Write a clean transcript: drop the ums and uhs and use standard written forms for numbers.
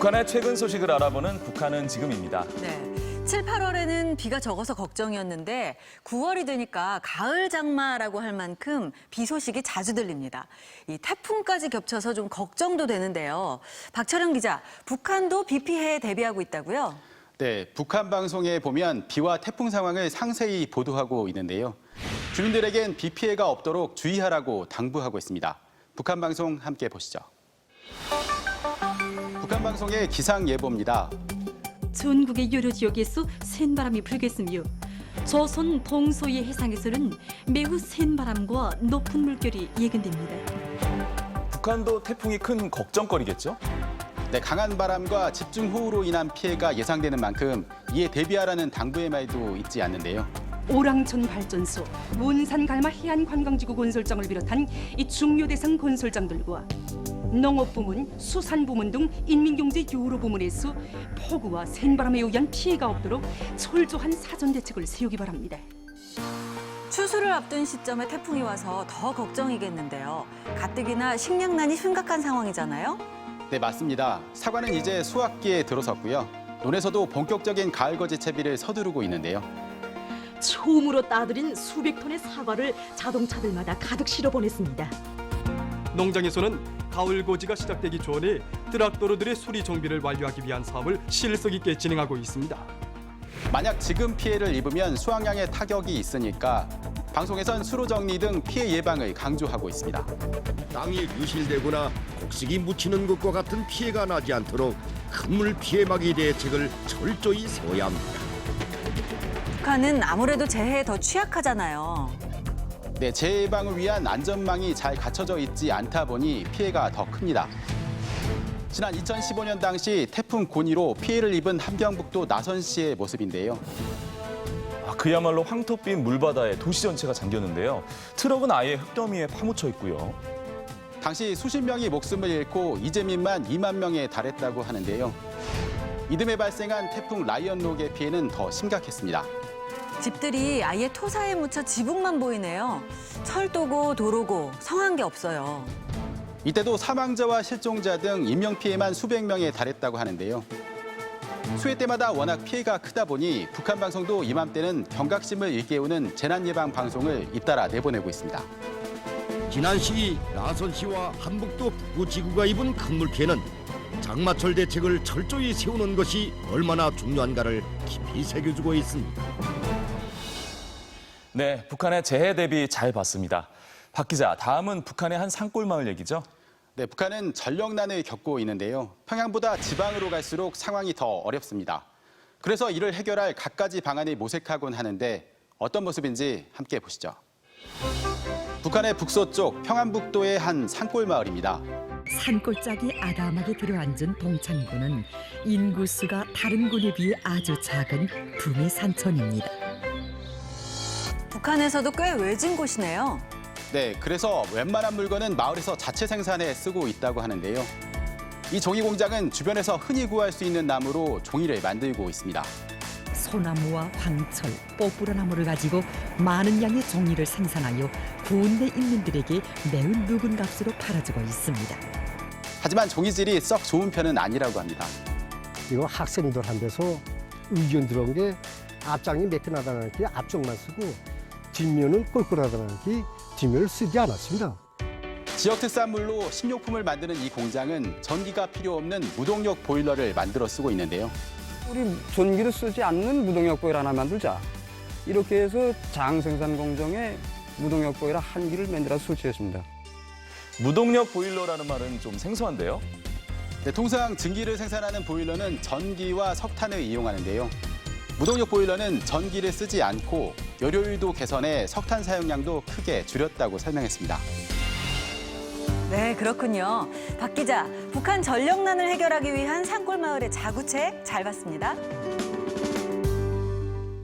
북한의 최근 소식을 알아보는 북한은 지금입니다. 네. 7, 8월에는 비가 적어서 걱정이었는데 9월이 되니까 가을 장마라고 할 만큼 비 소식이 자주 들립니다. 이 태풍까지 겹쳐서 좀 걱정도 되는데요. 박철영 기자, 북한도 비 피해에 대비하고 있다고요? 네, 북한 방송에 보면 비와 태풍 상황을 상세히 보도하고 있는데요. 주민들에겐 비 피해가 없도록 주의하라고 당부하고 있습니다. 북한 방송 함께 보시죠. 북한 방송의 기상 예보입니다. 전국의 여러 지역에서 센 바람이 불겠으며 조선 동서의 해상에서는 매우 센 바람과 높은 물결이 예견됩니다. 북한도 태풍이 큰 걱정거리겠죠? 네, 강한 바람과 집중호우로 인한 피해가 예상되는 만큼 이에 대비하라는 당부의 말도 잊지 않는데요. 오랑천 발전소, 문산 갈마 해안관광지구 건설장을 비롯한 이 중요 대상 건설장들과 농업부문, 수산부문 등 인민경제 여러 부문에서 폭우와 센바람에 의한 피해가 없도록 철저한 사전 대책을 세우기 바랍니다. 추수를 앞둔 시점에 태풍이 와서 더 걱정이겠는데요. 가뜩이나 식량난이 심각한 상황이잖아요. 네, 맞습니다. 사과는 이제 수확기에 들어섰고요. 논에서도 본격적인 가을 거지 채비를 서두르고 있는데요. 처음으로 따들인 수백 톤의 사과를 자동차들마다 가득 실어 보냈습니다. 농장에서는 가을 고지가 시작되기 전에 트랙터로들의 수리 정비를 완료하기 위한 사업을 실속 있게 진행하고 있습니다. 만약 지금 피해를 입으면 수확량에 타격이 있으니까 방송에선 수로 정리 등 피해 예방을 강조하고 있습니다. 땅이 유실되거나 곡식이 묻히는 것과 같은 피해가 나지 않도록 큰물 피해 막이 대책을 철저히 세워야 합니다. 북한은 아무래도 재해에 더 취약하잖아요. 네, 재해 예방을 위한 안전망이 잘 갖춰져 있지 않다 보니 피해가 더 큽니다. 지난 2015년 당시 태풍 고니로 피해를 입은 함경북도 나선시의 모습인데요. 그야말로 황토빛 물바다에 도시 전체가 잠겼는데요. 트럭은 아예 흙더미에 파묻혀 있고요. 당시 수십 명이 목숨을 잃고 이재민만 2만 명에 달했다고 하는데요. 이듬해 발생한 태풍 라이언록의 피해는 더 심각했습니다. 집들이 아예 토사에 묻혀 지붕만 보이네요. 철도고 도로고 성한 게 없어요. 이때도 사망자와 실종자 등 인명피해만 수백 명에 달했다고 하는데요. 수해 때마다 워낙 피해가 크다 보니 북한 방송도 이맘때는 경각심을 일깨우는 재난예방 방송을 잇따라 내보내고 있습니다. 지난시 나선시와 한북도 북부지구가 입은 큰물 피해는 장마철 대책을 철저히 세우는 것이 얼마나 중요한가를 깊이 새겨주고 있습니다. 네, 북한의 재해 대비 잘 봤습니다. 박 기자, 다음은 북한의 한 산골 마을 얘기죠? 네, 북한은 전력난을 겪고 있는데요. 평양보다 지방으로 갈수록 상황이 더 어렵습니다. 그래서 이를 해결할 갖가지 방안을 모색하곤 하는데 어떤 모습인지 함께 보시죠. 북한의 북서쪽 평안북도의 한 산골 마을입니다. 산골짜기 아담하게 들어앉은 동창군은 인구수가 다른 군에 비해 아주 작은 붕의 산천입니다. 북한에서도 꽤 외진 곳이네요. 네, 그래서 웬만한 물건은 마을에서 자체 생산해 쓰고 있다고 하는데요. 이 종이 공장은 주변에서 흔히 구할 수 있는 나무로 종이를 만들고 있습니다. 소나무와 황철, 뽀뿌라나무를 가지고 많은 양의 종이를 생산하여 군내 인민들에게 매우 묵은 값으로 팔아주고 있습니다. 하지만 종이질이 썩 좋은 편은 아니라고 합니다. 이거 학생들한테서 의견 들어온 게 앞장이 매끈하다는 게 앞쪽만 쓰고 뒷면은 꼴꼴하다는 게 뒷면을 쓰지 않았습니다. 지역 특산물로 식료품을 만드는 이 공장은 전기가 필요 없는 무동력 보일러를 만들어 쓰고 있는데요. 우리 전기를 쓰지 않는 무동력 보일러 하나 만들자. 이렇게 해서 장생산 공정에 무동력 보일러 한 기를 만들어 설치했습니다. 무동력 보일러라는 말은 좀 생소한데요? 네, 통상 증기를 생산하는 보일러는 전기와 석탄을 이용하는데요. 무동력 보일러는 전기를 쓰지 않고 열효율도 개선해 석탄 사용량도 크게 줄였다고 설명했습니다. 네, 그렇군요. 박 기자, 북한 전력난을 해결하기 위한 산골 마을의 자구책 잘 봤습니다.